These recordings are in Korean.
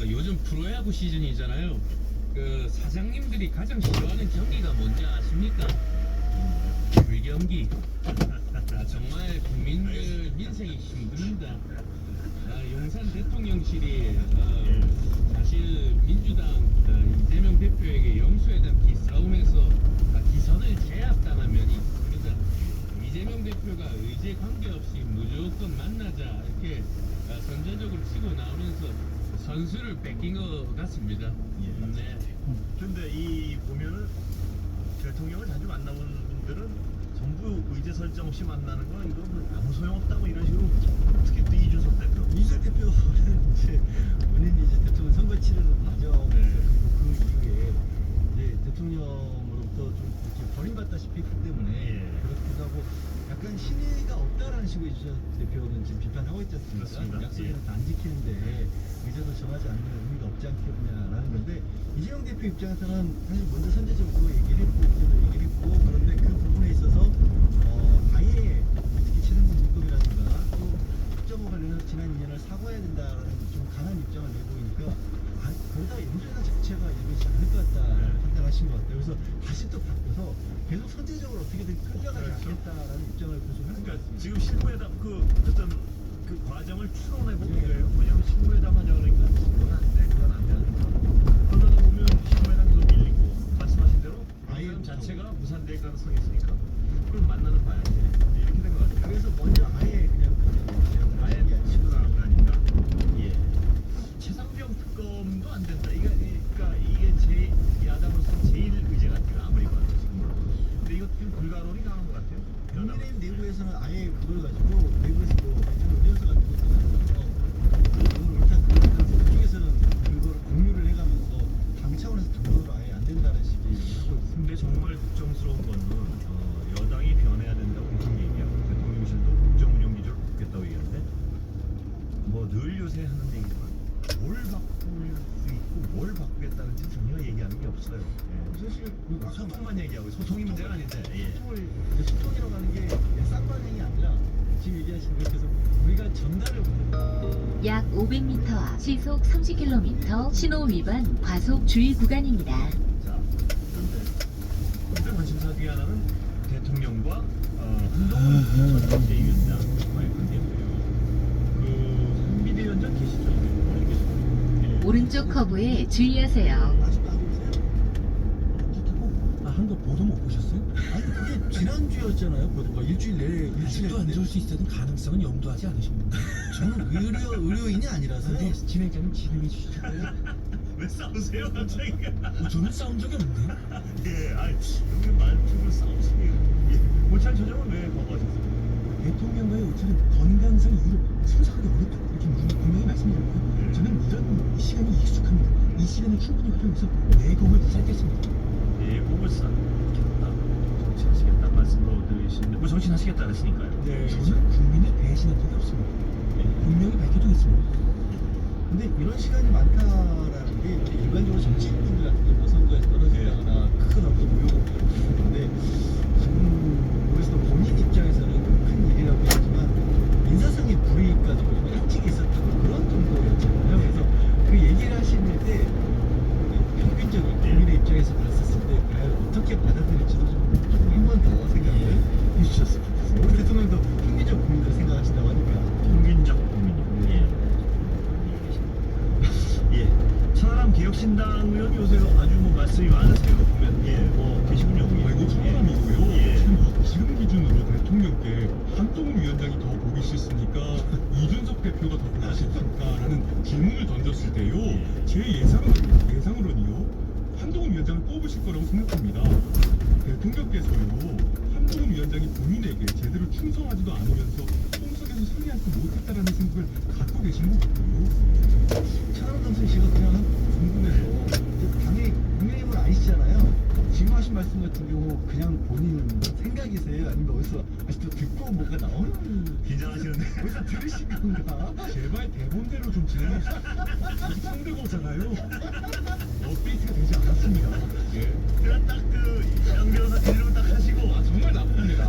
요즘 프로야구 시즌이잖아요. 그 사장님들이 가장 싫어하는 경기가 뭔지 아십니까? 불경기. 정말 국민들 민생이 힘듭니다. 용산 대통령실이 사실 민주당 이재명 대표에게 영수회담 기싸움에서 기선을 제압당한 면이 있습니다. 이재명 대표가 의제 관계없이 무조건 만나자 이렇게 선제적으로 치고 나오면서 선수를 뺏긴 것 같습니다. 네. 근데 이 보면은 대통령을 자주 만나본 분들은 전부 의제 설정 없이 만나는 건 이거 뭐 아무 소용없다고 이런 식으로. 특히 또 이준석 대표. 이준석 대표는 이제 본인이 이제 대통령 선거 치르는 과정 그 이후에 이제 대통령으로부터 좀 이렇게 버림받다시피 했기 때문에 그렇기도 하고 약간 신의가 없다라는 식으로 이준석 대표는 지금 비판하고 있지 않습니까? 그렇습니다. 약속을 다 안 지키는데 의제도 정하지 않으면 의미가 없지 않겠냐라는 건데 이재명 대표 입장에서는 사실 먼저 선제적으로 얘기를 했고 의제도 얘기를 했고 그런데 그 부분에 있어서 아예 특히 친한군 문법이라든가 또 특정과 관련해서 지난 2년을 사과해야 된다라는 좀 강한 입장을 내보이니까 그러다 영수회담 자체가 이루어지지 않을 것 같다라는 판단하신 것 같아요. 그래서 다시 또 바꿔서 계속 선제적으로 어떻게든 끌려가지 않겠다라는 입장을 계속하는 것 그러니까 같습니다. 지금 실무회담 그 어떤 그 과정을 추론해 보는 거예요. 왜냐면 실무회담 하자 그러니까 그건 안 돼, 그건 안 돼. 그러다가 보면 실무회담 계속 밀리고 말씀하신 대로 아예 회담 자체가 무산될 가능성이 있으니까 그럼 만나는 봐야지. 이렇게 된 것 같아요. 그래서 먼저 아예 그냥 아예 치고 나간 거 아닌가? 예. 최상병 특검도 안 된다. 그러니까 이게 제 야당으로서 제일 의제 같아요. 아무리 봐도 지금. 근데 이거 좀 불가론이 강한 것 같아요. 국민의힘 내부에서는 아예 그걸 가지고 내부에서 뭐 의견서 같은 것도 나눠서 그걸 옳다 그쪽에서는 그걸 공유를 해가면서 당 차원에서 당론으로 아예 안 된다는 식의 얘기를 하고 있습니다. 근데 정말 걱정스러운 거는 여당이 변해야 된다고 계속 얘기하고 대통령실도 국정운영 기조를 바꾸겠다고 얘기하는데 뭐 늘 요새 하는 얘기지만 뭘 바꿀 수 있고 뭘 바꾸겠다는지 전혀 얘기하는 게 없어요. 예. 사실 소통만 얘기하고 소통이 문제가 아닌데. 예. 소통이라고 하는 게 쌍방향이 아니라 지금 얘기하시는 것처럼 우리가 전달을 못해요. 약 500m 앞 시속 30km 신호 위반 과속 주의 구간입니다. 자, 그런데 관심사 중에 하나는 대통령과 한동훈 전 제2위원장 와의 관계인데요. 그 비대위원장 계시죠? 어디 계시죠? 예. 오른쪽 커브에 주의하세요. 아직도 안 보세요? 한거 보도 못 보셨어요? 아니 그게 지난주였잖아요. 보도가 일주일 내에 아직도 안 좋을 수 있다는 가능성은 염두하지 않으십니까? 저는 의료인이 아니라서 근데 진행자님 진행해 주시죠. 왜 싸우세요 갑자기? 저는 싸운 적이 없는데. 예, 아니 여기 말투를 싸우시네요. 예, 고찰 조정은 왜 거부하셨어요? 대통령과의 어쨌든 건강상 이유로 참석하기 어렵다 이렇게 분명히 말씀드렸고요. 저는 이런 시간이 익숙합니다. 이 시간을 충분히 활용해서 내공을 부살겠습니다. 예고를 쌓겠다, 정치하시겠다는 말씀도 드리시는데 뭐 정치하시겠다 그랬으니까요. 네. 저는 국민을 배신한 적이 없습니다. 분명히 밝혀두겠습니다. 근데 이런 시간이 많다라는 게 이제 일반적으로 정치인분들 같은 경우 선거에서 떨어지거나 큰 어떤 의혹을 받는데 지금 그래서 본인 입장에서는 큰 일이라고 했지만 인사상의 불이익까지 좀 일찍 있었던 그런 정도였잖아요. 그래서 그 얘기를 하실 때 평균적인 국민의 입장에서 봤었을 때 과연 어떻게 받아들일지도 좀 한 번 더 생각을 해주셨으면 좋겠습니다. 우리 대통령도 평균적 국민들 생각하신다고 하니까 평균적 국민이요. 예. 천하람 개혁신당 의원 요새 아주 뭐 말씀이 많으세요. 보면 뭐 계시군요. 아이고 천하람이고요. 예. 지금 기준으로 대통령께 한동훈 위원장이 더 보기 싫습니까? 이준석 대표가 더 보기 싫습니까? 라는 질문을 던졌을 때요. 제 예상으로는요. 한동훈 위원장을 뽑으실 거라고 생각합니다. 대통령께서요. 한동훈 위원장이 본인에게 제대로 충성하지도 않으면서 공석에서 승리하지 못했다라는 생각을 갖고 계신 것 같고요. 차은우 당선 씨가 그냥 궁금해서 당연히 국민의힘은 아니시잖아요. 지금 하신 말씀 같은 경우 그냥 본인 생각이세요? 아니면 어디서 아직도 듣고 뭐가 나오는 긴장하시는데. 어디서 들으신 건가? 제발 대본대로 좀 진행해 주세요. 아직 상대고잖아요. 업데이트가 되지 않았습니다. 예. 제가 딱 그 연결사 뒤로 딱 하시고 정말 나쁩니다.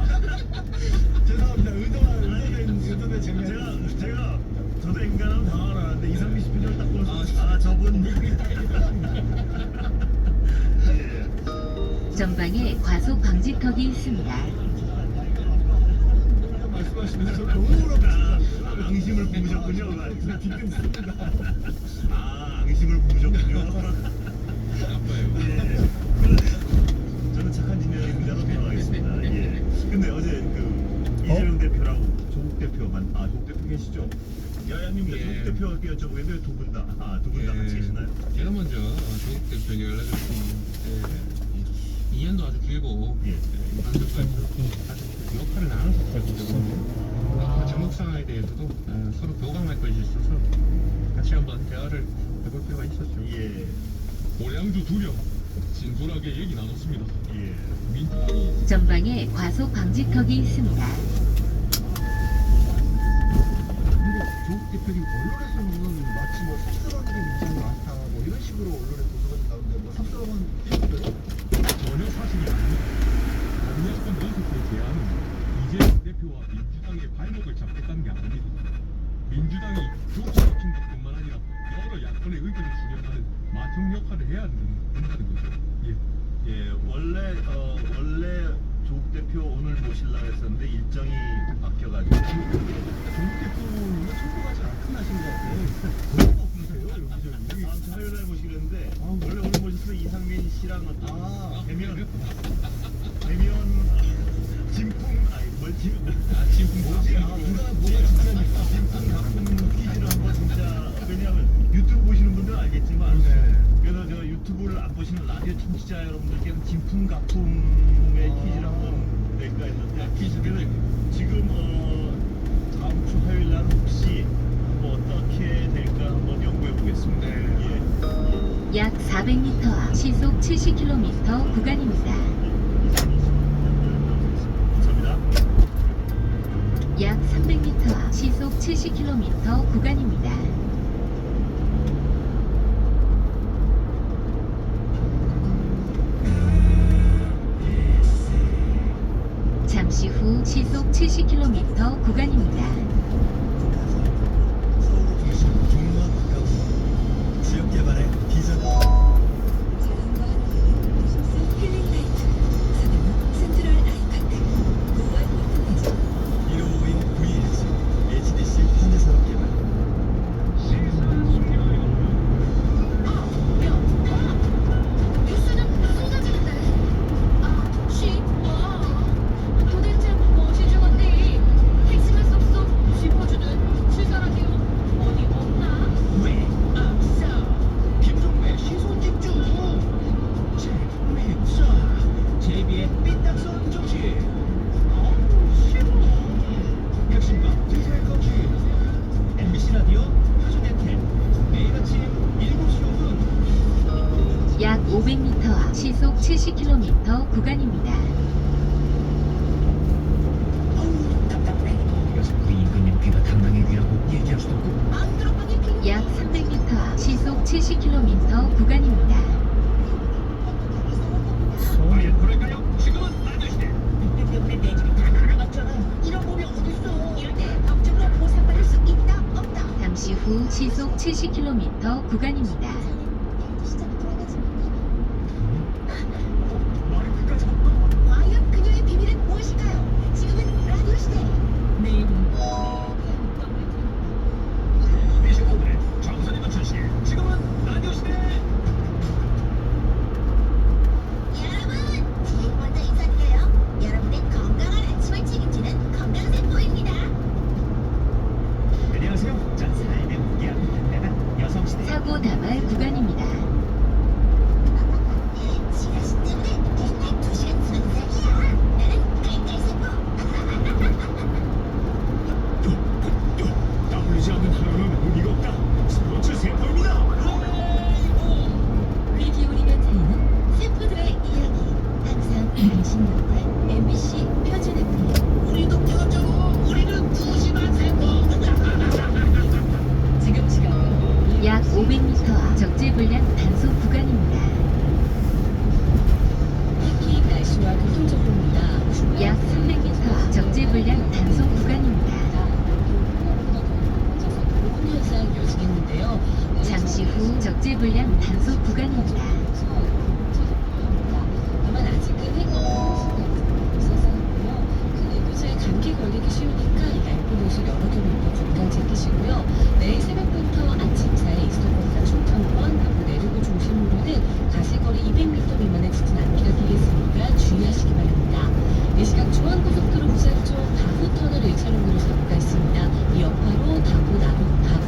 죄송합니다. 의도된 제가 저도 인간은 당황을 하는데 이상민 씨 표정을 딱 보면서 아 저분 번 얘기 딱 예. 전방에 과속 방지턱이 있습니다. 말씀하시면서 너무너무 앙심을 부으셨군요. 앙심을 부으셨군요. 아파요. 예. 저는 착한 진행자로 돌아가겠습니다. 예. 근데 어제 그 이재명 대표라고 조국 대표만 조국 대표 계시죠? 야야님들 예. 조국 대표가 여쭤보겠는데 두 분 다 두 분 다 같이 계시나요? 제가 먼저 조국 대표에게 연락을 드렸습니다. 2년도 아주 길고 예. 안정까지 아주 역할을 나눠서 했기 때문에 그 정국 상황에 대해서도 서로 교감할 것이 있어서 같이 한번 대화를 해볼 필요가 있었죠. 예. 고량주 두령 진솔하게 얘기 나눴습니다. 예. 민주당이 전방에 과속 방지턱이 있습니다. 근데 조국 대표님 언론에서는 마치 뭐 섭섭한 일이 굉장히 많다 뭐 이런 식으로 언론에 보도가 나오는데 뭐 섭섭한 일이 전혀 사실이 아닙니다. 강력한 연석의 제안은 이재명 대표와 민주당의 발목을 잡겠다는 게 아닙니다. 민주당이 조치시킨 것뿐만 아니라 여러 야권의 의견을 수렴하는 마청 역할을 해야 된다는 거죠. 예. 예, 원래 조국 대표 오늘 모시려고 했었는데 일정이 바뀌어가지고 조국 대표님은 성공하지 않고 나신 것 같아요. 너무 바쁘세요 여기저기. 다음 주 화요일날 모시겠는데 원래 오늘 모셨을 이상민 씨랑 어떤 대면 진풍 진풍 뭐지? 뭐가 진짜입니까? 진풍 가품 퀴즈를 한번 진짜 왜냐하면 유튜브 보시는 분들은 알겠지만 그래서 저 유튜브를 안 보시는 라디오 청취자 여러분들께는 진풍 가품의 퀴즈를 한번 낼까 했는데 그래서 지금 다음 주 화요일 날 혹시 뭐 어떻게 될까 한번 연구해 보겠습니다. 예. 약 400m 앞 시속 70km 구간입니다. 감사합니다. 약 300m 앞 시속 70km 구간입니다. 잠시 후 시속 70km 구간입니다. 서울 중심 종로 가까운 지역 개발의 비전. 이로우인 VH HDC 현대산업 개발. 뉴스는 쏟아지는데 도대체 무엇이 좋은데 핵심을 쏙쏙 짚어주는 시사라디오 어디 없나? 왜 없어? 김종배 시선 집중. 재밌어. 제비의 삐딱선 정치. 싫어. 핵심과 디테일 거치. MBC 라디오 표준 혜택. 매일 아침 7시 5분. 약 500m 앞 시속 70km 구간입니다. 어우 답답해. 여기서 우리 임금님 귀가 당당히 귀라고 얘기할 수도 없고. 안 들어가게 필요 약 300m 앞 시속 70km 구간입니다. 과연 그럴까요? 지금은 라디오시대. 내 집이 다 날아갔잖아. 이런 법이 어딨어. 이럴 때 법적으로 보상받을 수 있다 없다. 잠시 후 시속 70km 구간입니다. 말을 끝까지 과연 그녀의 비밀은 무엇일까요? 지금은 라디오 시대. 미션 오늘의 정선이만 출시. 지금은 라디오시대. 여러분, 제일 먼저 인사드려요. 여러분의 건강한 아침을 책임지는 건강세포입니다. 안녕하세요. 전 삶의 무게하고 단단한 여성시대. 사고 다발 구간입니다. 지라시 때문에 맨날 2시간 전상이야. 나는 깔깔세포. 땀 흘리지 않는 하루는 의미가 없다. 스포츠 세포입니다. 귀 기울이면 들리는 세포들의 이야기. 항상 당신 곁에 MBC 표준 FM. 우리도 펴줘. 우리는 2시만 세포. 지금 시각은 약 500m 앞 적재불량 단속 구간입니다. 특히 날씨와 교통정보입니다. 약 300m 앞 적재불량 단속 구간입니다. 현상 이어지겠는데요. 잠시 후 적재불량 단속 구간입니다. 다만 아직은 해가 있어서 있고요. 그 내부자에 감기 걸리기 쉬우니까 얇은 옷을 여러 겹 입고 건강 챙기시고요. 내일 새벽부터 아침 사이 수도권과 충청권 그리고 내륙을 중심으로는 가시거리 200m 미만의 짙은 안개가 끼겠으니까 주의하시기 바랍니다. 이 시각 중앙고속도로 부산 쪽 다부터널 1차로로 사고가 있습니다. 이 여파로 다부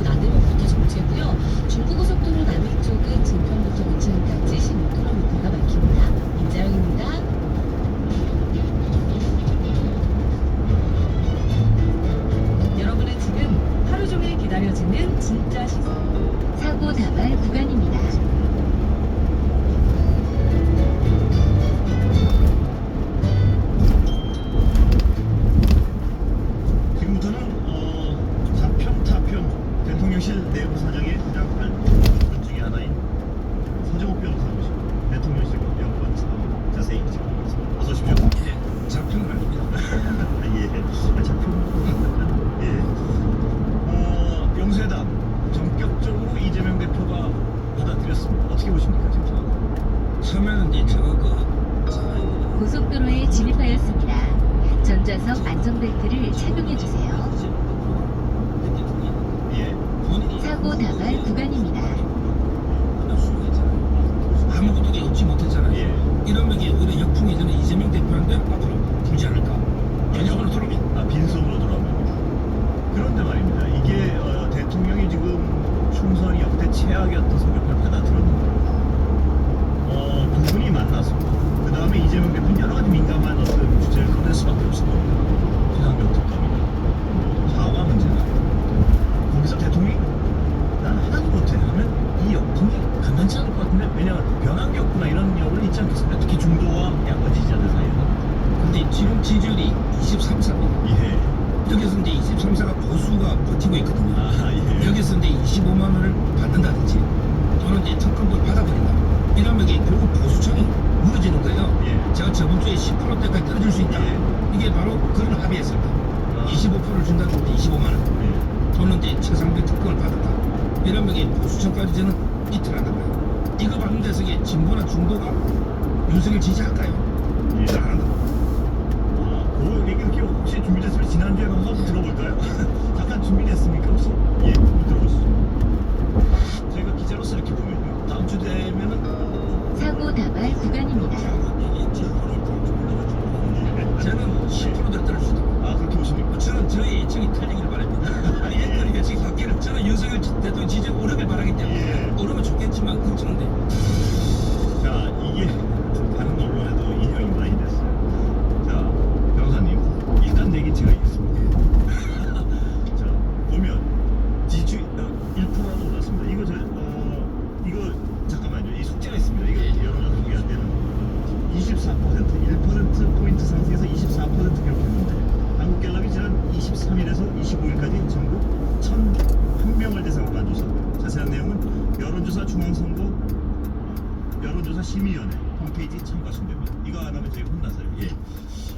나들목부터 정체고요. 중부고속도로 남이 쪽은 증평부터 부천까지 16km가 막힙니다. 임자영입니다. 여러분은 지금 하루 종일 기다려지는 진짜 시선. 사고 다발 구간입니다. 지금부터는 자평 타평 대통령실 내부 사정의 가장 큰 중에 하나인 서정욱 변호사 모시고 대통령실 여권 자세히 짚어보겠습니다. 어서 오십시오. 예, 잡히는 아닙니다. 예, 자평. 예. 영수회담 전격적으로 이재명 대표가 받아들였습니다. 어떻게 보십니까 지금 상황? 처음에는 이제 고속도로에 진입하였습니다. 전좌석 안전벨트를 착용해주세요. 예. 사고 다발 구간입니다. 아무것도 얻지 못했잖아요. 예. 이러면 이게 오히려 역풍이 저는 이재명 대표한테 앞으로 불지 않을까. 연역으로 돌아오면. 빈손으로 돌아옵니다. 그런데 말입니다. 이게 대통령이 지금 총선이 역대 최악이었던 성적표를 받아들였는데 두 분이 만나서 그 다음에 이재명 대표는 여러 가지 민감한 어떤 주제를 꺼낼 수밖에 없을 겁니다. 비상경 특검이나 사과 문제나 거기서 대통령이 난 하나도 못해 하면 이 역풍이 간단치 않을 것 같은데 왜냐하면 변한 격구나 이런 여론이 있지 않겠습니까? 특히 중도와 야권 지지자들 사이에는. 근데 지금 지지율이 23사입니다. 예. 여기서 이제 23사가 보수가 버티고 있거든요. 아, 예. 여기서 이제 25만 원을 받는다든지 또는 이제 특검을 받아버린다. 이러면 이게 결국 보수층이 무너지는 거예요. 예. 제가 저번 주에 10%대까지 떨어질 수 있다. 예. 이게 바로 그런 합의였습니다. 아. 25%를 준다고 25만 원. 예. 또는 이제 최상배 특검을 받았다. 이러면 이게 보수층까지 저는 이틀하는 거예요. 이거 받는 데서 이게 진보나 중도가 윤석열 지지할까요? 예. 잘 안 한다. 그 얘기 혹시 준비됐으면 지난주에 가서 한번 들어볼까요? 잠깐 준비됐습니까 혹시? 예, 한번 들어보시죠. 저희가 기자로서 이렇게 보면요. 다음 주 되면은 사고 다발 구간입니다. 저는 10%를 떨어질 수 있다. 아 그렇게 보십니까? 저는 저의 예측이 틀리길 바랍니다. 예측이 예측이 바뀌는 저는 윤석열 대통령 지지 오르길 바라기 때문에 예. 오르면 좋겠지만 걱정은 돼. 자 이게 다른 언론에도 인용이 많이 됐어요. 자 변호사님 일단 내긴 제가 이겼습니다. 자 보면 지지율 1%라도 올랐습니다. 이거 이거 잠깐만요. 이 숙제가 있습니다. 이거 여론조사 공개할 때는 24% 1%포인트 상승해서 24% 기록했는데 한국갤럽이 지난 23일에서 25일까지 전국 1,001명을 대상으로 한 조사고요. 자세한 내용은 여론조사 중앙선거 여론조사 심의위원회 홈페이지 참고하시면 됩니다. 이거 안 하면 제가 혼나서요. 예.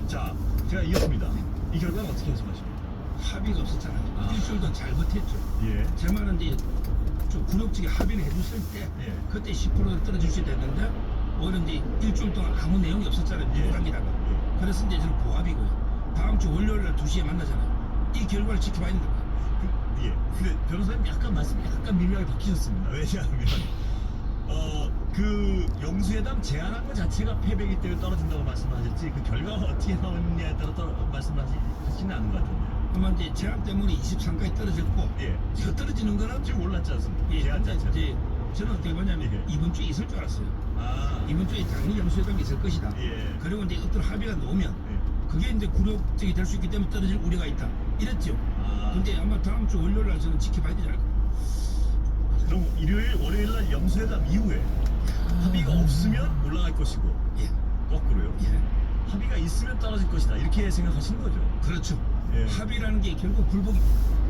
자, 제가 이겼습니다. 이 결과는 어떻게 해석하십니까? 합의가 없었잖아요. 아. 일주일도 잘 버텼죠. 예. 제 말은 이제 좀 굴욕지게 합의를 해줬을 때 예. 그때 10% 떨어질 수 있었는데 오히려 이제 일주일 동안 아무 내용이 없었잖아요. 예. 민주당이라가. 예. 그래서 이제 저는 고합이고요. 다음 주 월요일 날 2시에 만나잖아요. 이 결과를 지켜봐야 된다. 예. 근데 변호사님 약간 말씀이 약간 미묘하게 바뀌셨습니다. 왜냐하면 그 영수회담 제안한 것 자체가 패배이기 때문에 떨어진다고 말씀하셨지 그 결과가 어떻게 나오느냐에 따라 말씀하시지는 않은 것 같은데. 아마 이제 제안 때문에 23까지 떨어졌고 예. 더 떨어지는 거는 지금 올랐지 않습니까? 예, 제안 근데 자체. 이제 저는 어떻게 보냐면 예. 이번 주에 있을 줄 알았어요. 아. 이번 주에 당연히 영수회담이 있을 것이다. 예. 그리고 이제 어떤 합의가 나오면 예. 그게 이제 굴욕적이 될 수 있기 때문에 떨어질 우려가 있다. 이랬죠. 아. 근데 아마 다음 주 월요일 날 저는 지켜봐야 되지 않을까. 그럼 일요일, 월요일 날 영수회담 이후에 합의가 없으면 올라갈 것이고 예. 거꾸로요. 예. 합의가 있으면 떨어질 것이다. 이렇게 생각하시는 거죠. 그렇죠. 예. 합의라는 게 결국 굴복이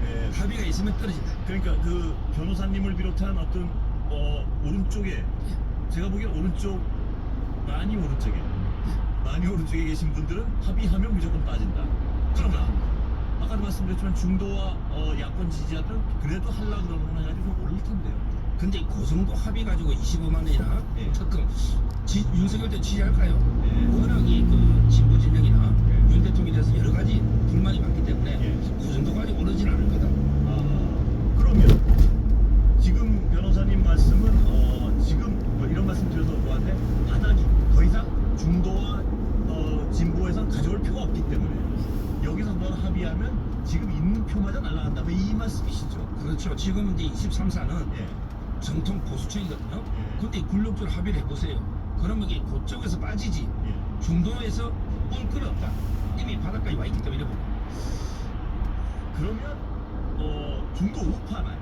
예. 합의가 있으면 떨어진다. 그러니까 그 변호사님을 비롯한 어떤 오른쪽에 제가 보기엔 오른쪽 많이 오른쪽에 계신 분들은 합의하면 무조건 빠진다. 그러면 아까도 말씀드렸지만 중도와 야권 지지자들은 그래도 하려고 그러면 해가지고 좀 올릴 텐데요. 근데 그 정도 합의 가지고 25만 원이나 예. 특검 윤석열 때 지지할까요? 예. 워낙 그 진보 진영이나 예. 윤 대통령에 대해서 여러 가지 불만이 많기 때문에 예. 그 정도 가지고 오르진 않을 거다. 그러면 지금 변호사님 말씀은 지금 뭐 이런 말씀 드려서 뭐한테 바닥이 더 이상 중도와 진보에선 가져올 표가 없기 때문에 여기서 뭘 합의하면 지금 있는 표마저 날아간다. 뭐 이 말씀이시죠? 그렇죠. 지금 이제 23사는 예. 정통 보수층이거든요. 예. 근데 굴욕적으로 합의를 해보세요. 그러면 이게 그쪽에서 빠지지. 예. 중도에서 올 건 없다. 이미 바닥까지 와 있기 때문에 이래 보고. 그러면 중도 우파나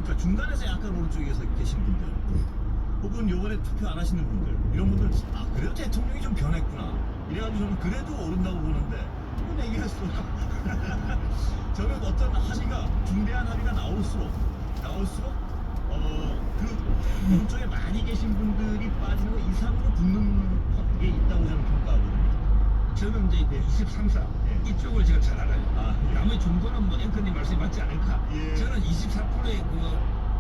그러니까 중간에서 약간 오른쪽에서 계신 분들 혹은 요번에 투표 안 하시는 분들 이런 분들 그래도 대통령이 좀 변했구나 이래가지고 저는 그래도 오른다고 보는데 그건 얘기했어. 저는 어떤 합의가 중대한 합의가 나올수록 그 오른쪽에 많이 계신 분들이 빠지는 거 이상으로 붙는 게 있다고 저는 평가하거든요. 저는 이제 그 23사 예. 이쪽을 제가 잘 알아요. 예. 나머지 중도는 뭐 앵커님 말씀이 맞지 않을까. 예. 저는 24%의 그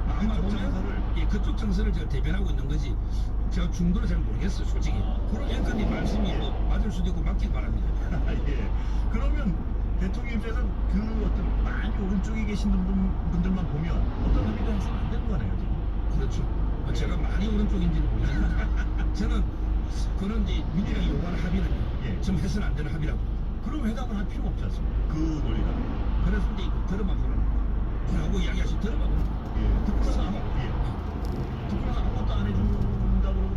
마음만 그쪽 보면 정서를. 예, 그쪽 정서를 제가 대변하고 있는 거지. 제가 중도를 잘 모르겠어요, 솔직히. 그런 앵커님 말씀이 뭐 맞을 수도 있고 맞기 바랍니다. 예. 그러면 대통령 입장에서는 그 어떤 많이 오른쪽에 계신 분들만 보면 어떤 합의도 해서는 안 되는 거네요, 지금. 그렇죠. 제가 많이 오른쪽인지는 모르겠는데 저는 그런 이제 민주당이 요구하는 합의는요. 예. 좀 해서는 안 되는 합의라고. 그럼 회담을 할 필요가 없지 않습니까? 그 논리가. 그래서 이제 이거 들어만 보라는 거예요. 뭐라고 이야기하시 들어만 보라는 거예요. 예. 듣고 나서 아무것도 안 해준다고 그러고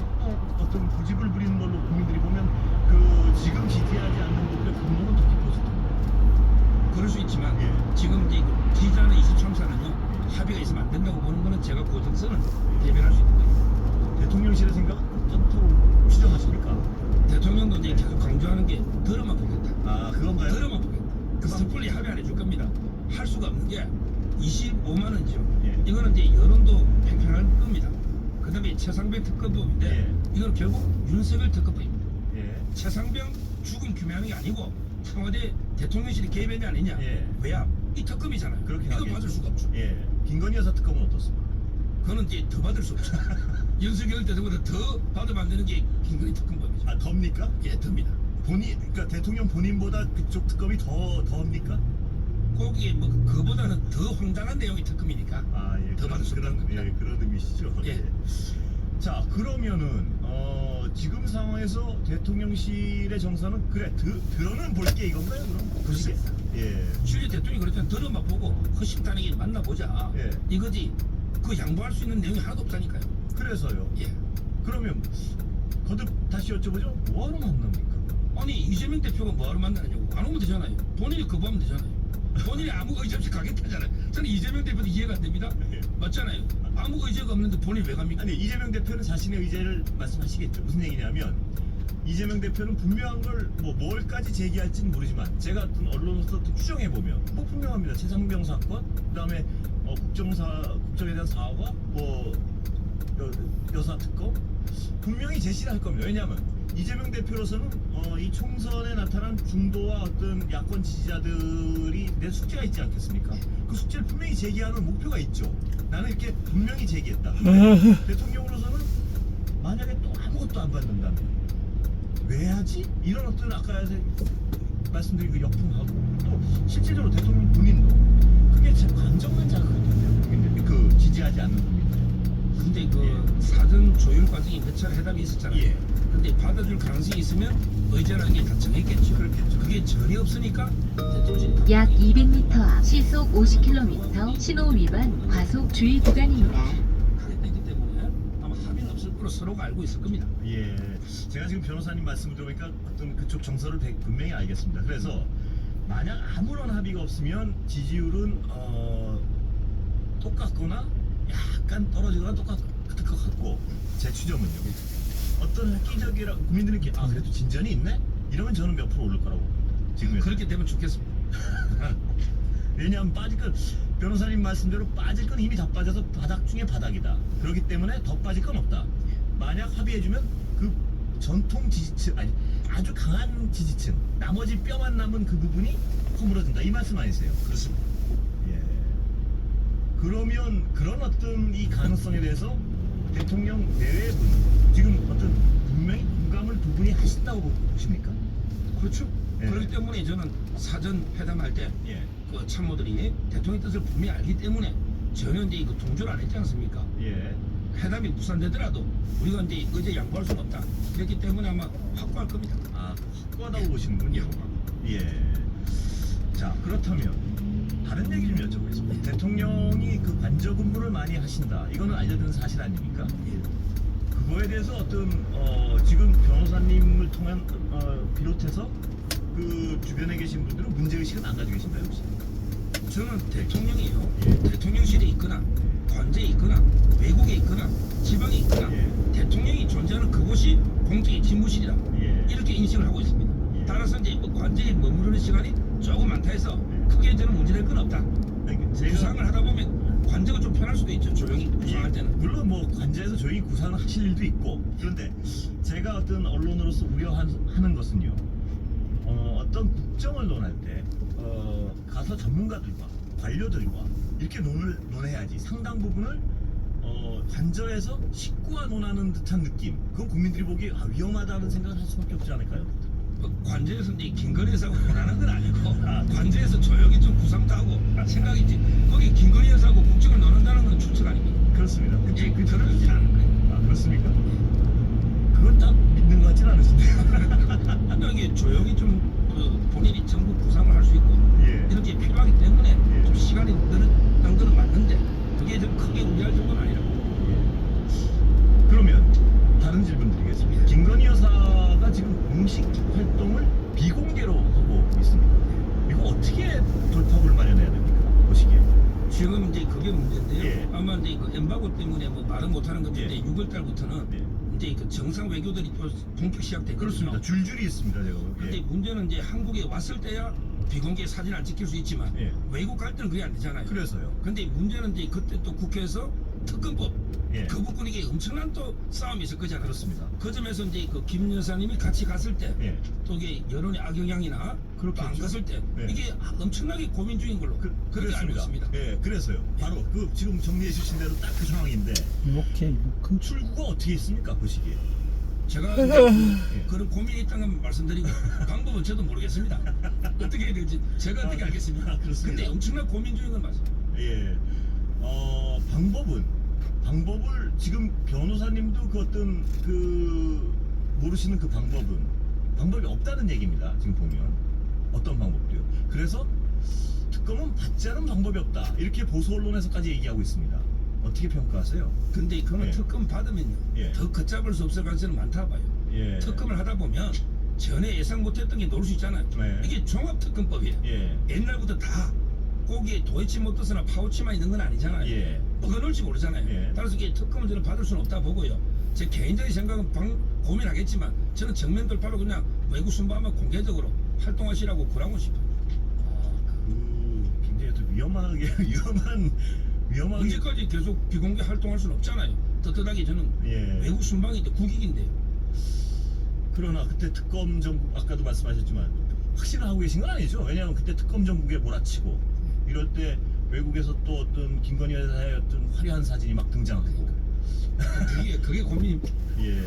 또 어떤 고집을 부리는 걸로 국민들이 보면 그 지금 지지하지 않는 분들의 분노는 더 깊어질 텐데. 그럴 수 있지만 예. 지금 이제 지지하는 23사는요 합의가 있으면 안 된다고 보는 거는 제가 그 정서는 대변할 수 있는 거예요. 대통령실의 생각은 어떻게 추정하십니까? 대통령도 이제 계속 강조하는 게 들어만 보겠다. 아 그건가요? 들어만 보겠다. 그 섣불리 합의 안 해줄 겁니다. 할 수가 없는 게 25만 원이죠. 예. 이거는 이제 여론도 팽팽할 겁니다. 그 다음에 최상병 특검법인데 예. 이건 결국 윤석열 특검법입니다. 예. 최상병 죽음 규명하는 게 아니고 청와대 대통령실이 개입했냐 아니냐. 예. 왜야? 이 특검이잖아요. 그렇게 이거 하겠죠. 받을 수가 없죠. 예. 김건희 여사 특검은 어떻습니까? 그거는 이제 더 받을 수 없죠. 윤석열 대통령보다 더 받으면 안 되는 게 김건희 특검법이죠. 아 덥니까? 예, 듭니다. 그러니까 대통령 본인보다 그쪽 특검이 더합니까? 꼭 이게 뭐 그보다는 더 황당한 내용의 특검이니까. 아, 예. 더 받을 수 그런, 없다는 겁니다. 예, 그런 의미시죠. 예. 자, 그러면은 지금 상황에서 대통령실의 정서는 그래 들어는 볼게 이건가요? 그럼 보시게. 예. 주의 대통령이 그랬잖아요. 들어만 보고 허심탄회하게 만나보자. 예. 이거지. 그 양보할 수 있는 내용이 하나도 없다니까요. 그래서요. 예. 그러면 거듭 다시 여쭤보죠. 뭐하러 만납니까? 아니 이재명 대표가 뭐하러 만나느냐고. 안 오면 되잖아요. 본인이 거부하면 되잖아요. 본인이 아무 의지 없이 가겠다잖아요. 저는 이재명 대표도 이해가 안 됩니다. 예. 맞잖아요. 아무 의지가 없는데 본인이 왜 갑니까? 아니 이재명 대표는 자신의 의제를 말씀하시겠죠. 무슨 얘기냐면 이재명 대표는 분명한 걸 뭘까지 제기할지는 모르지만 제가 어떤 언론으로서 추정해 보면 뭐 분명합니다. 최상병 사건, 그다음에 국정에 대한 사과, 여사 특검 분명히 제시를 할 겁니다. 왜냐하면 이재명 대표로서는 이 총선에 나타난 중도와 어떤 야권 지지자들이 내 숙제가 있지 않겠습니까? 그 숙제를 분명히 제기하는 목표가 있죠. 나는 이렇게 분명히 제기했다. 근데 대통령으로서는 만약에 또 아무것도 안 받는다면 왜 하지? 이런 어떤 아까 말씀드린 그 역풍하고 또 실질적으로 대통령 본인도 그게 제 감정만 자극하거든요. 그 지지하지 않는 분들. 근데 그 예. 사전 조율 과정이 몇 차례 회담이 있었잖아요. 예. 근데 받아줄 가능성이 있으면 의제라는 게 다 정했겠죠. 그렇겠죠. 그게 전혀 없으니까 대통령실이 약 200m 앞 시속 50km 신호 위반 과속 주의 구간입니다. 가겠다기 때문에 아마 합의는 없을 거로 서로가 알고 있을 겁니다. 예, 제가 지금 변호사님 말씀을 들어보니까 어떤 그쪽 정서를 분명히 알겠습니다. 그래서 만약 아무런 합의가 없으면 지지율은 똑같거나 약간 떨어지거나 똑같을 것 같고 제 추정은요. 어떤 획기적이라 국민들이 이렇게 그래도 진전이 있네? 이러면 저는 몇 프로 오를 거라고 지금 그렇게 되면 좋겠습니다. 왜냐하면 빠질 건 변호사님 말씀대로 빠질 건 이미 다 빠져서 바닥 중에 바닥이다. 그렇기 때문에 더 빠질 건 없다. 만약 합의해주면 그 전통 지지층 아니 아주 강한 지지층 나머지 뼈만 남은 그 부분이 허물어진다 이 말씀 아니세요? 그렇습니다. 예. 그러면 그런 어떤 이 가능성에 대해서 대통령 내외분 지금 어떤 분명히 공감을 두 분이 하신다고 보십니까? 그렇죠. 예. 그렇기 때문에 저는 사전 회담할 때 예. 그 참모들이 대통령 뜻을 분명히 알기 때문에 전혀 이제 그 동조를 안 했지 않습니까? 예. 회담이 무산되더라도 우리가 이제 어제 양보할 수는 없다. 그렇기 때문에 아마 확고할 겁니다. 아, 확고하다고 보시는군요. 예. 자, 그렇다면 다른 얘기 좀 여쭤보겠습니다. 대통령이 그 관저 근무를 많이 하신다. 이거는 알려진 사실 아닙니까? 그거에 대해서 어떤 지금 변호사님을 통한 비롯해서 그 주변에 계신 분들은 문제의식은 안 가지고 계신가요, 혹시? 저는 대통령이요. 예. 대통령실에 있거나 관제에 있거나 외국에 있거나 지방에 있거나 예. 대통령이 존재하는 그곳이 공적인 집무실이다. 예. 이렇게 인식을 하고 있습니다. 예. 따라서 이제 뭐 관제에 머무르는 시간이 조금 많다 해서 크게 저는 문제될 건 없다. 제가 구상을 하다 보면 관제가 좀 편할 수도 있죠. 조용히 구상할 때는. 물론 뭐 관제에서 조용히 구상을 하실 일도 있고, 그런데 제가 어떤 언론으로서 우려하는 것은요, 어떤 국정을 논할 때 가서 전문가들과 관료들과 이렇게 논해야지 상당 부분을 관저에서 식구와 논하는 듯한 느낌, 그건 국민들이 보기에 위험하다는 생각을 할 수밖에 없지 않을까요? 관제에서 이제 김건희 여사하고 논하는 건 아니고 관제에서 조용히 좀 구상도 하고 생각이지 거기 김건희 여사하고 국정을 논한다는 건 추측 아닙니까? 그렇습니다. 예, 저는 잘 않을 거예요. 아, 그렇습니까? 그건 딱 믿는 것 같진 않으신데요. 그냥 이게 조용히 좀 본인이 정부 구상을 할 수 있고 예. 이런 게 필요하기 때문에 예. 좀 시간이 늘었던 건 맞는데 그게 좀 크게 우려할 정도는 아니라고. 그러면 다른 질문 드리겠습니다. 김건희 여사가 지금 공식 활동을 비공개로 하고 있습니다. 이거 어떻게 돌파구를 마련해야 됩니까? 보시기에. 지금 이제 그게 문제인데요. 예. 아마 이제 그 엠바고 때문에 뭐 말은 못하는 것 같은데 예. 6월 달부터는 예. 이제 그 정상 외교들이 또 본격 시작됐거든요. 그렇습니다. 줄줄이 있습니다. 제가. 근데 예. 문제는 이제 한국에 왔을 때야 비공개 사진 안 찍힐 수 있지만 예. 외국 갈 때는 그게 안 되잖아요. 그래서요. 근데 문제는 이제 그때 또 국회에서 특검법 예. 그 부분이 이게 엄청난 또 싸움이 있을 거잖아요. 그렇습니다. 그 점에서 이제 그 김 여사님이 같이 갔을 때 또 예. 이게 여론의 악영향이나 그렇겠죠. 안 갔을 때 예. 이게 엄청나게 고민 중인 걸로 그렇게 알고 그렇습니다. 있습니다. 예, 그래서요. 바로 그 지금 정리해 주신 대로 딱 그 상황인데 이렇게 출구가 어떻게 있습니까? 보시기에. 제가 이제 그런 고민이 있다는 건 말씀드리고 방법은 저도 모르겠습니다. 어떻게 해야 될지 제가 어떻게 알겠습니까? 그렇습니다. 근데 엄청난 고민 중인 건 맞아요. 예. 방법을 지금 변호사님도 그 어떤 그 모르시는 그 방법이 없다는 얘기입니다. 지금 보면 어떤 방법도요. 그래서 특검은 받지 않은 방법이 없다. 이렇게 보수 언론에서까지 얘기하고 있습니다. 어떻게 평가하세요? 근데 그러면 예. 특검 받으면요 예. 더 걷잡을 수 없을 가능성이 많다 봐요. 예. 특검을 하다 보면 전에 예상 못했던 게 나올 수 있잖아요. 네. 이게 종합특검법이에요. 예. 옛날부터 다 거기에 도이치모터스나 파우치만 있는 건 아니잖아요. 예. 뭐가 넣을지 모르잖아요. 예. 따라서 이게 특검을 저는 받을 수는 없다 보고요. 제 개인적인 생각은 고민하겠지만 저는 정면 돌파로 그냥 외국 순방만 공개적으로 활동하시라고 구라고 싶어요. 굉장히 또 위험한 언제까지 계속 비공개 활동할 수는 없잖아요. 떳떳하게 저는 예. 외국 순방이 이제 국익인데요. 그러나 그때 특검 정국 아까도 말씀하셨지만 확신을 하고 계신 건 아니죠. 왜냐하면 그때 특검 정국에 몰아치고 이럴 때 외국에서 또 어떤 김건희 여사의 어떤 화려한 사진이 막 등장하고 그게 고민입니다. 예.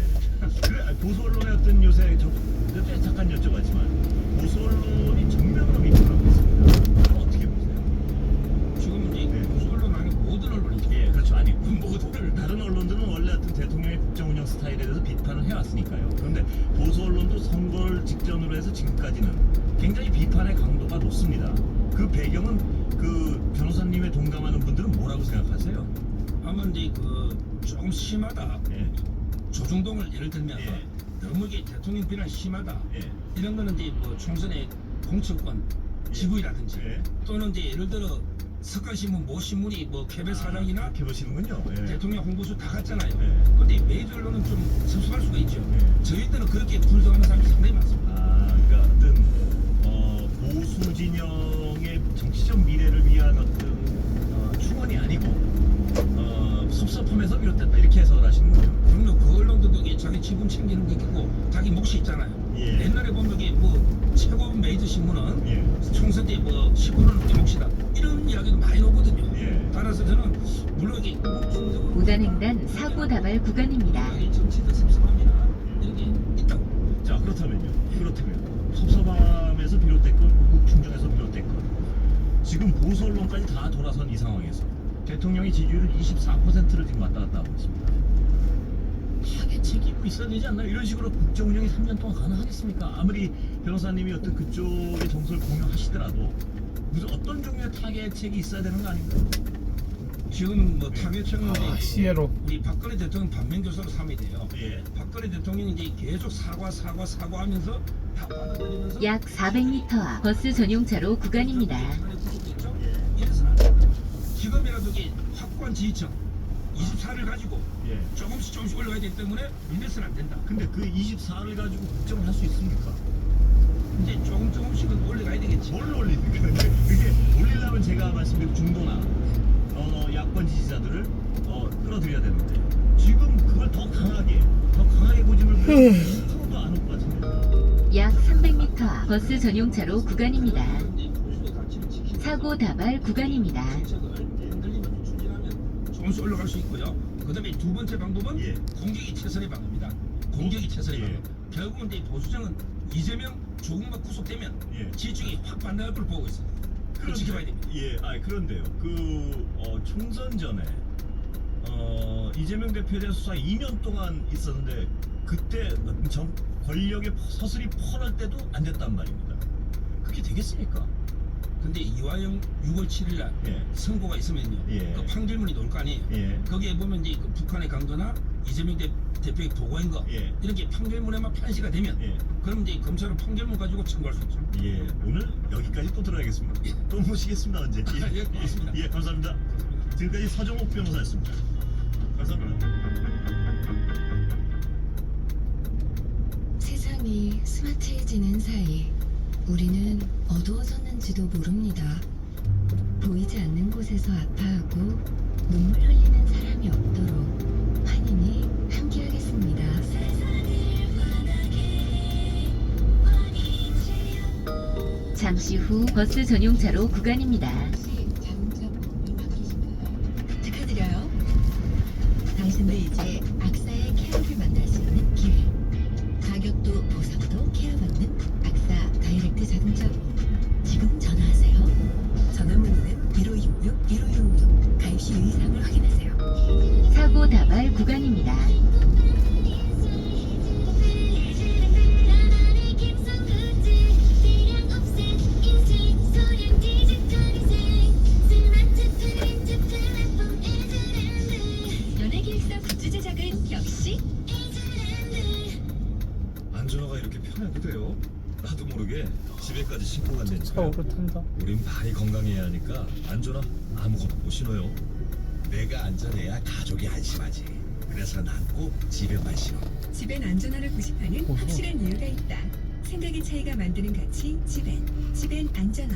그래, 보수 언론의 어떤 요새 잠깐 여쭤봤지만 보수 언론이 정면으로 비판하고 있습니다. 그럼 어떻게 보세요? 지금 이제 네. 보수 언론 아니고 모든 언론이죠. 예, 그렇죠. 아니 모든 다른 언론들은 원래 어떤 대통령의 국정 운영 스타일에 대해서 비판을 해왔으니까요. 그런데 보수 언론도 선거를 직전으로 해서 지금까지는 굉장히 비판의 강도가 높습니다. 그 배경은 그 변호사님의 동감하는 분들은 뭐라고 생각하세요? 아마 이제 그 조금 심하다. 예, 조중동을 예를 들면 예. 너무 이게 대통령 비난 심하다. 예, 이런 거는 이제 뭐 총선의 공천권 지부이라든지 예. 또는 이제 예를 들어 석간신문 모 신문이 뭐 KBS 사장이나 이렇게 보시는군요. 예. 대통령 홍보수 다 갔잖아요. 예. 근데 메이저 언론은 좀 섭섭할 수가 있죠. 예. 저희들은 그렇게 분석하는 사람이 상당히 많습니다. 그러니까 어떤 보수 진영의 정치적 미래를 위한 어떤 충원이 아니고 섭섭함에서 비롯됐다 이렇게 해석을 하시는군요. 그럼요. 그 언론들도 이게 자기 지분 챙기는 게 있고 자기 몫이 있잖아요. 예. 옛날에 보면 이게 뭐 최고 메이저 신문은 예. 총선 때 뭐 19는 우리 몫이다. 이런 이야기도 많이 나오거든요. 예. 따라서 저는 물론 이게 충격으로 우단횡단 사고 다발 구간입니다. 여기 정치도 섭섭합니다. 이렇게 있다고. 자 그렇다면요. 그렇다면 섭섭함에서 비롯됐건 후국 충정에서 비롯됐건 지금 보수 언론까지 다 돌아선 이 상황에서 대통령의 지지율은 24%를 지금 왔다 갔다 하고 있습니다. 타겟책이 뭐 있어야 되지 않나요? 이런 식으로 국정 운영이 3년 동안 가능하겠습니까? 아무리 변호사님이 어떤 그쪽의 정서를 공유하시더라도 무슨 어떤 종류의 타겟책이 있어야 되는 거 아닌가요? 지금 뭐 타겟책은 시에로 우리 박근혜 대통령 반면교사로 삼이 돼요. 예. 박근혜 대통령이 이제 계속 사과하면서 다 받아들이면서 약 400m 앞 버스 전용차로 구간입니다. 이래서는 안 돼요. 지금이라도 이게 확고한 지지층 24를 가지고 예. 조금씩 올라가야 되기 때문에 이래서는 안 된다. 근데 그 24를 가지고 국정을 할 수 있습니까? 이제 조금씩은 올라가야 되겠지. 뭘 올리는 거예요? 그게 올리려면 제가 말씀드린 중도나 야권 지지자들을 끌어들여야 되는데 지금 그걸 더 강하게 고집을 부리면 하나도 안 올 것 같은데. 약 300m 앞 버스 전용차로 구간입니다. 사고 다발 구간입니다. 조금씩 올라갈 수 있고요. 그다음에 두 번째 방법은 예. 공격이 최선의 방법입니다. 공격이 최선의 예. 방법. 결국은 이제 보수정은 이재명 조국만 구속되면 예. 지지층이 확 반등할 걸 보고 있어요. 그걸 지켜봐야 됩니다. 예, 그런데요. 총선 전에 이재명 대표에 대한 수사 2년 동안 있었는데 그때 권력의 서슬이 펄할 때도 안 됐단 말입니다. 그게 되겠습니까? 근데 이화영 6월 7일 날 예. 선고가 있으면요. 예. 그 판결문이 나올 거 아니에요. 예. 거기에 보면 이제 그 북한의 강도나 이재명 대표의 보고인 거 예. 이렇게 판결문에만 판시가 되면 예. 그럼 이제 검찰은 판결문 가지고 청구할 수 있죠. 예, 오늘 여기까지 또 들어야겠습니다. 또 모시겠습니다 언제? 예, 고맙습니다. 예, 감사합니다. 지금까지 서정옥 변호사였습니다. 감사합니다. 세상이 스마트해지는 사이 우리는 어두워졌는지도 모릅니다. 보이지 않는 곳에서 아파하고 눈물 흘리는 사람이 없도록 환인이 함께하겠습니다. 잠시 후 버스 전용차로 구간입니다. 자동차 보험을 받으실까요? 축하드려요. 당신도 이제 악사의 케어를 만날 수 있는 기회. 가격도 보상도 케어받는 악사 다이렉트 자동차 보험. 지금 전화하세요. 전화 문의는 1566 가입 시 의사항을 확인하세요. 사고 다발 구간입니다. 연예기획사 굿즈 제작은 역시 안전화가 이렇게 편하게 돼요? 나도 모르게 집에까지 신고 간다니까. 차오를 탄다. 우린 발이 건강해야 하니까 안전화 아무거나 못 신어요. 내가 안전해야 가족이 안심하지. 그래서 난 꼭 집에만 신어. 집엔 안전화를 구입하는 확실한 이유가 있다. 생각의 차이가 만드는 가치 집엔 안전화.